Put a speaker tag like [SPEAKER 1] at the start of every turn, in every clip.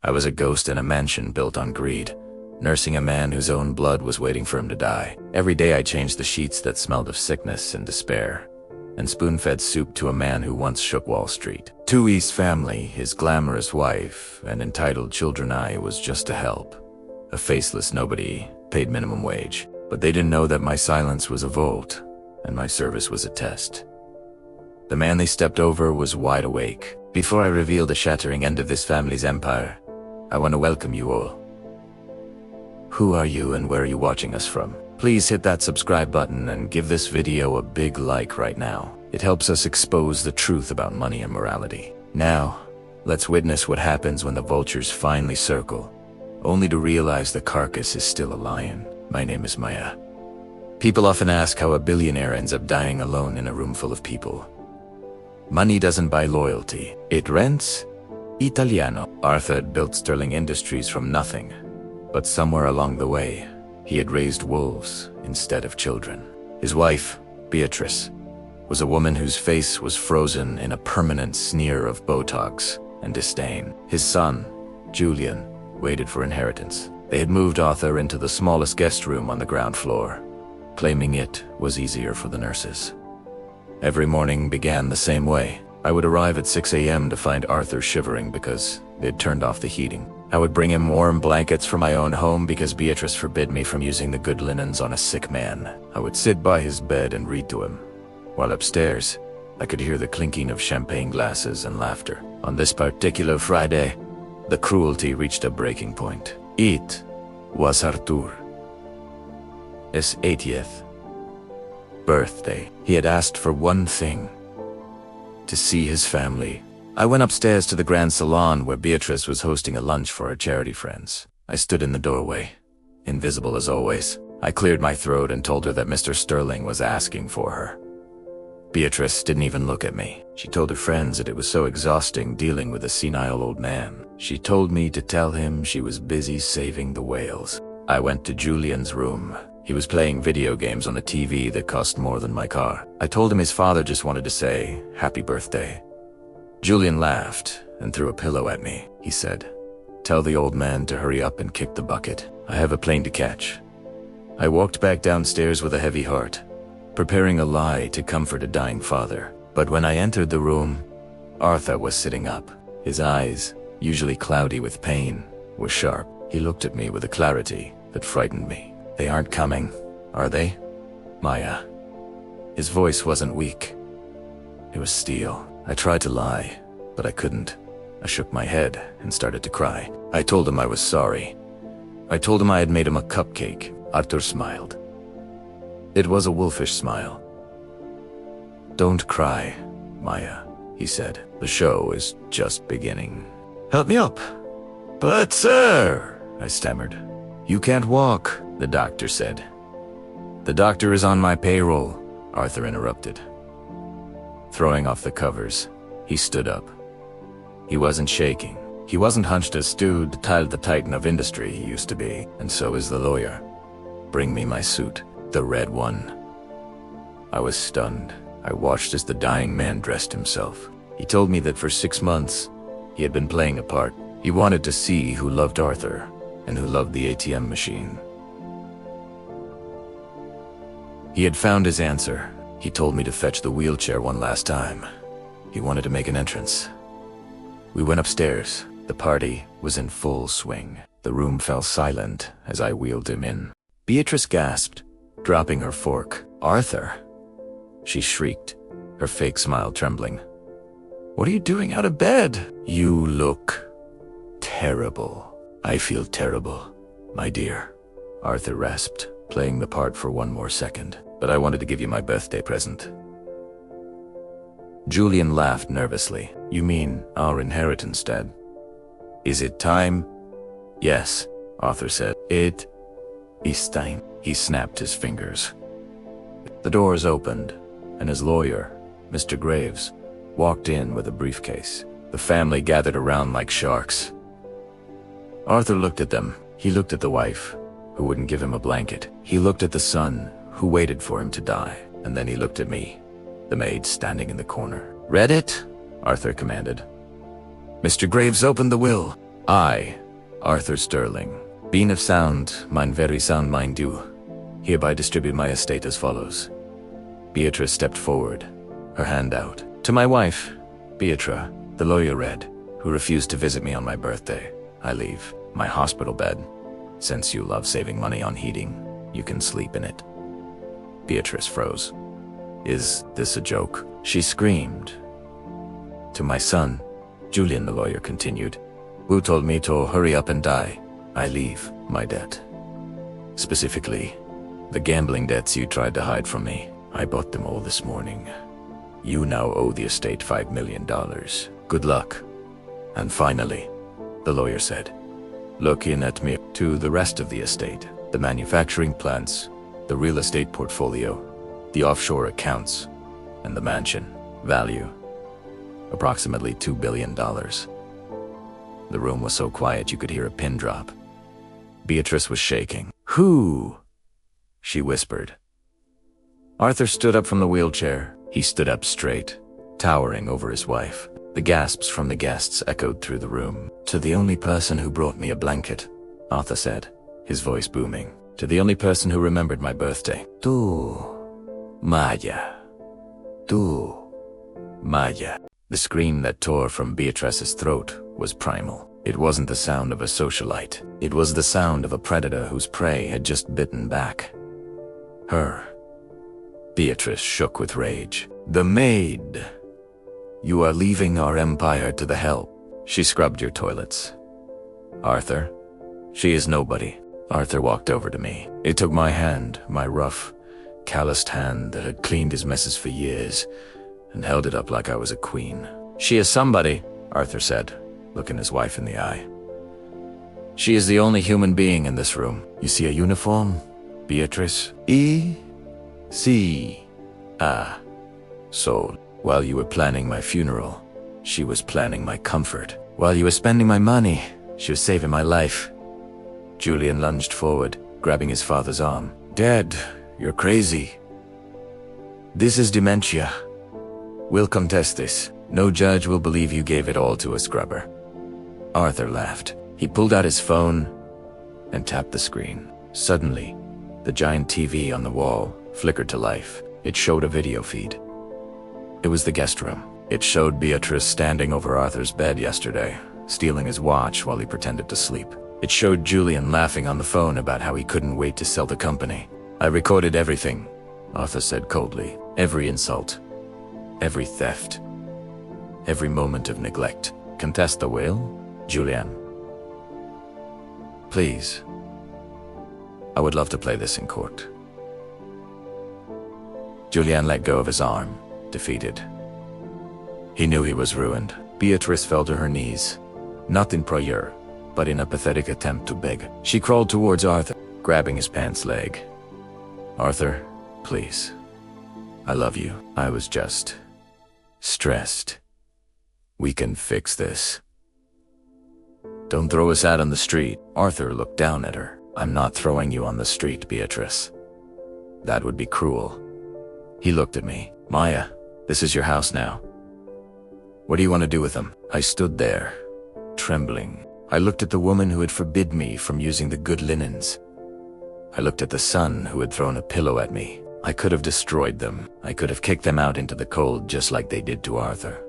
[SPEAKER 1] I was a ghost in a mansion built on greed, nursing a man whose own blood was waiting for him to die. Every day I changed the sheets that smelled of sickness and despair, and spoon-fed soup to a man who once shook Wall Street. To his family, his glamorous wife, and entitled children, I was just a help. A faceless nobody, paid minimum wage. But they didn't know that my silence was a vote, and my service was a test. The man they stepped over was wide awake. Before I reveal the shattering end of this family's empire, I want to welcome you all. Who are you and where are you watching us from? Please hit that subscribe button and give this video a big like right now. It helps us expose the truth about money and morality. Now, let's witness what happens when the vultures finally circle, only to realize the carcass is still a lion. My name is Maya. People often ask how a billionaire ends up dying alone in a room full of people. Money doesn't buy loyalty. It rents. Italiano. Arthur had built Sterling Industries from nothing, but somewhere along the way, he had raised wolves instead of children. His wife, Beatrice, was a woman whose face was frozen in a permanent sneer of Botox and disdain. His son, Julian, waited for inheritance. They had moved Arthur into the smallest guest room on the ground floor, claiming it was easier for the nurses. Every morning began the same way. I would arrive at 6 a.m. to find Arthur shivering because they'd turned off the heating. I would bring him warm blankets from my own home because Beatrice forbid me from using the good linens on a sick man. I would sit by his bed and read to him, while upstairs, I could hear the clinking of champagne glasses and laughter. On this particular Friday, the cruelty reached a breaking point. It was Arthur's 80th birthday. He had asked for one thing: to see his family. I went upstairs to the grand salon where Beatrice was hosting a lunch for her charity friends. I stood in the doorway, invisible as always. I cleared my throat and told her that Mr. Sterling was asking for her. Beatrice didn't even look at me. She told her friends that it was so exhausting dealing with a senile old man. She told me to tell him she was busy saving the whales. I went to Julian's room. He was playing video games on a TV that cost more than my car. I told him his father just wanted to say, "Happy birthday." Julian laughed and threw a pillow at me. He said, "Tell the old man to hurry up and kick the bucket. I have a plane to catch." I walked back downstairs with a heavy heart, preparing a lie to comfort a dying father. But when I entered the room, Arthur was sitting up. His eyes, usually cloudy with pain, were sharp. He looked at me with a clarity that frightened me. "They aren't coming, are they, Maya?" His voice wasn't weak. It was steel. I tried to lie, but I couldn't. I shook my head and started to cry. I told him I was sorry. I told him I had made him a cupcake. Arthur smiled. It was a wolfish smile. "Don't cry, Maya," he said. "The show is just beginning." "Help me up." "But sir," I stammered. "You can't walk," the doctor said. "The doctor is on my payroll," Arthur interrupted. Throwing off the covers, he stood up. He wasn't shaking. He wasn't hunched as Stu, the titan of industry he used to be, and so is the lawyer. "Bring me my suit, the red one." I was stunned. I watched as the dying man dressed himself. He told me that for 6 months, he had been playing a part. He wanted to see who loved Arthur and who loved the ATM machine. He had found his answer. He told me to fetch the wheelchair one last time. He wanted to make an entrance. We went upstairs. The party was in full swing. The room fell silent as I wheeled him in. Beatrice gasped, dropping her fork. "Arthur!" She shrieked, her fake smile trembling. "What are you doing out of bed?" "You look terrible." "I feel terrible, my dear," Arthur rasped, playing the part for one more second. "But I wanted to give you my birthday present." Julian laughed nervously. "You mean our inheritance, Dad? Is it time?" "Yes," Arthur said. "It is time." He snapped his fingers. The doors opened, and his lawyer, Mr. Graves, walked in with a briefcase. The family gathered around like sharks. Arthur looked at them. He looked at the wife, who wouldn't give him a blanket. He looked at the son, who waited for him to die. And then he looked at me, the maid standing in the corner. "Read it?" Arthur commanded. Mr. Graves opened the will. I, Arthur Sterling, being of sound, mind very sound mind do, hereby distribute my estate as follows. Beatrice stepped forward, her hand out. To my wife, Beatra, the lawyer read, who refused to visit me on my birthday. I leave my hospital bed. Since you love saving money on heating, you can sleep in it. Beatrice froze. Is this a joke? She screamed. To my son, Julian, the lawyer continued, who told me to hurry up and die. I leave my debt. Specifically, the gambling debts you tried to hide from me. I bought them all this morning. You now owe the estate $5 million. Good luck. And finally, the lawyer said, looking at me, to the rest of the estate, the manufacturing plants, the real estate portfolio, the offshore accounts, and the mansion. Value, approximately $2 billion. The room was so quiet you could hear a pin drop. Beatrice was shaking. Who? She whispered. Arthur stood up from the wheelchair. He stood up straight, towering over his wife. The gasps from the guests echoed through the room. To the only person who brought me a blanket, Arthur said, his voice booming. To the only person who remembered my birthday. Tu, Maya. Tu, Maya. The scream that tore from Beatrice's throat was primal. It wasn't the sound of a socialite. It was the sound of a predator whose prey had just bitten back. Her. Beatrice shook with rage. The Maid. You are leaving our empire to the hell. She scrubbed your toilets. Arthur, she is nobody. Arthur walked over to me. It took my hand, my rough, calloused hand that had cleaned his messes for years, and held it up like I was a queen. She is somebody, Arthur said, looking his wife in the eye. She is the only human being in this room. You see a uniform? Beatrice? C. So, while you were planning my funeral, she was planning my comfort. While you were spending my money, she was saving my life. Julian lunged forward, grabbing his father's arm. Dad, you're crazy. This is dementia. We'll contest this. No judge will believe you gave it all to a scrubber. Arthur laughed. He pulled out his phone and tapped the screen. Suddenly, the giant TV on the wall flickered to life. It showed a video feed. It was the guest room. It showed Beatrice standing over Arthur's bed yesterday, stealing his watch while he pretended to sleep. It showed Julian laughing on the phone about how he couldn't wait to sell the company. I recorded everything, Arthur said coldly. Every insult, every theft, every moment of neglect. Contest the will, Julian? Please. I would love to play this in court. Julian let go of his arm, defeated. He knew he was ruined. Beatrice fell to her knees, not in prayer, but in a pathetic attempt to beg. She crawled towards Arthur, grabbing his pants leg. Arthur, please. I love you. I was just stressed. We can fix this. Don't throw us out on the street. Arthur looked down at her. I'm not throwing you on the street, Beatrice. That would be cruel. He looked at me. Maya, this is your house now. What do you want to do with them? I stood there, trembling. I looked at the woman who had forbid me from using the good linens. I looked at the son who had thrown a pillow at me. I could have destroyed them. I could have kicked them out into the cold just like they did to Arthur.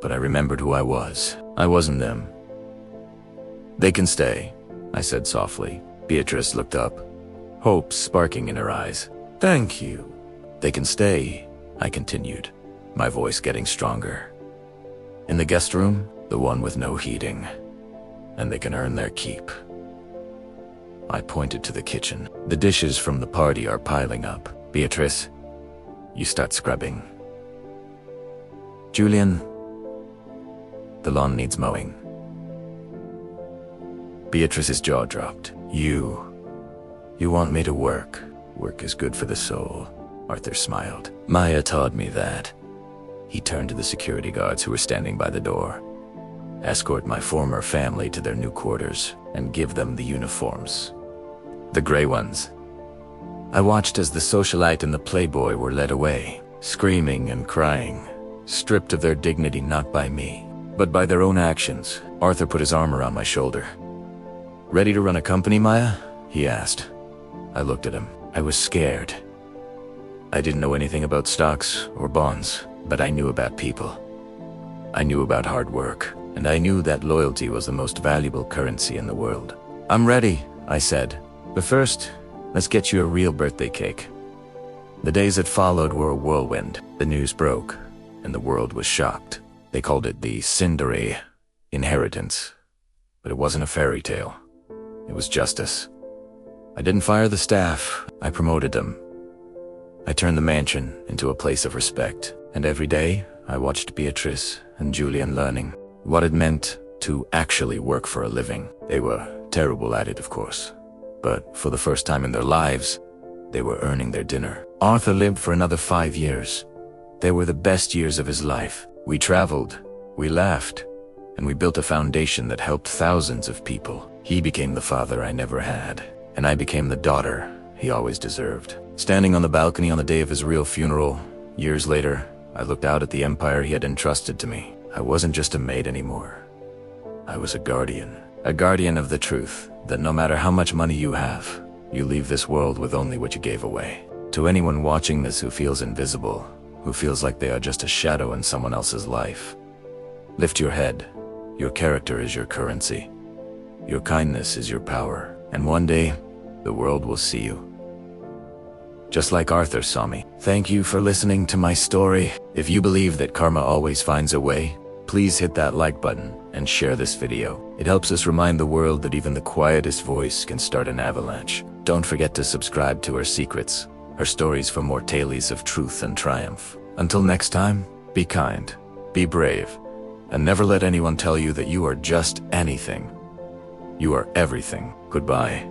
[SPEAKER 1] But I remembered who I was. I wasn't them. They can stay, I said softly. Beatrice looked up, hope sparking in her eyes. Thank you. They can stay, I continued, my voice getting stronger. In the guest room, the one with no heating. And they can earn their keep. I pointed to the kitchen. The dishes from the party are piling up. Beatrice, you start scrubbing. Julian, the lawn needs mowing. Beatrice's jaw dropped. You want me to work. Work is good for the soul. Arthur smiled. Maya taught me that. He turned to the security guards who were standing by the door. Escort my former family to their new quarters and give them the uniforms. The gray ones. I watched as the socialite and the playboy were led away, screaming and crying, stripped of their dignity not by me, but by their own actions. Arthur put his arm around my shoulder. "Ready to run a company, Maya?" he asked. I looked at him. I was scared. I didn't know anything about stocks or bonds, but I knew about people. I knew about hard work, and I knew that loyalty was the most valuable currency in the world. "I'm ready," I said. "But first, let's get you a real birthday cake." The days that followed were a whirlwind. The news broke, and the world was shocked. They called it the Cinderella inheritance. But it wasn't a fairy tale. It was justice. I didn't fire the staff, I promoted them. I turned the mansion into a place of respect, and every day I watched Beatrice and Julian learning what it meant to actually work for a living. They were terrible at it, of course, but for the first time in their lives, they were earning their dinner. Arthur lived for another 5 years. They were the best years of his life. We traveled, we laughed, and we built a foundation that helped thousands of people. He became the father I never had, and I became the daughter he always deserved. Standing on the balcony on the day of his real funeral, years later, I looked out at the empire he had entrusted to me. I wasn't just a maid anymore. I was a guardian of the truth, that no matter how much money you have, you leave this world with only what you gave away. To anyone watching this who feels invisible, who feels like they are just a shadow in someone else's life, lift your head. Your character is your currency. Your kindness is your power, and one day, the world will see you. Just like Arthur saw me. Thank you for listening to my story. If you believe that karma always finds a way, please hit that like button and share this video. It helps us remind the world that even the quietest voice can start an avalanche. Don't forget to subscribe to her secrets, her stories for more tales of truth and triumph. Until next time, be kind, be brave, and never let anyone tell you that you are just anything. You are everything. Goodbye.